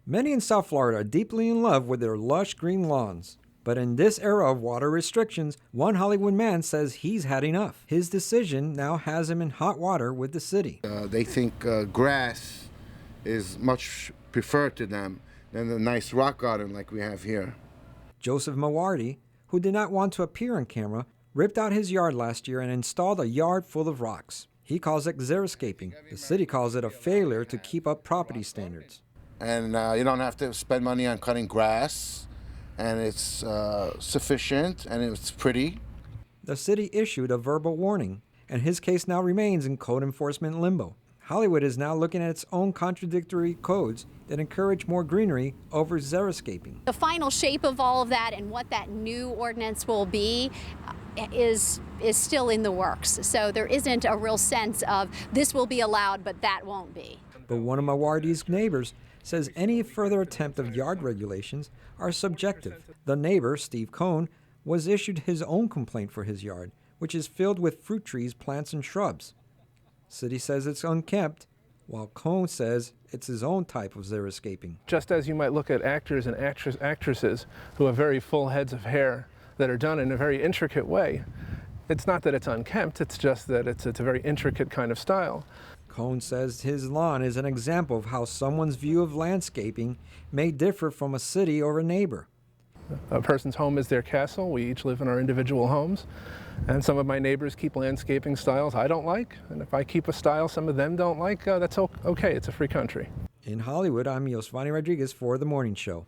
Many in South Florida are deeply in love with their lush green lawns. But in this era of water restrictions, one Hollywood man says he's had enough. His decision now has him in hot water with the city. They think grass is much preferred to them than the nice rock garden like we have here. Joseph Mawardi, who did not want to appear on camera, ripped out his yard last year and installed a yard full of rocks. He calls it Xeriscaping. The city calls it a failure to keep up property standards. And you don't have to spend money on cutting grass, and it's sufficient, and it's pretty. The city issued a verbal warning, and his case now remains in code enforcement limbo. Hollywood is now looking at its own contradictory codes that encourage more greenery over xeriscaping. The final shape of all of that and what that new ordinance will be is still in the works. So there isn't a real sense of this will be allowed, but that won't be. But one of Mawardi's neighbors says any further attempt of yard regulations are subjective. The neighbor, Steve Cohn, was issued his own complaint for his yard, which is filled with fruit trees, plants, and shrubs. City says it's unkempt, while Cohn says it's his own type of xeriscaping. Just as you might look at actors and actresses who have very full heads of hair that are done in a very intricate way, it's not that it's unkempt, it's just that it's a very intricate kind of style. Cohn says his lawn is an example of how someone's view of landscaping may differ from a city or a neighbor. A person's home is their castle. We each live in our individual homes. And some of my neighbors keep landscaping styles I don't like. And if I keep a style some of them don't like, that's okay. It's a free country. In Hollywood, I'm Yosvani Rodriguez for The Morning Show.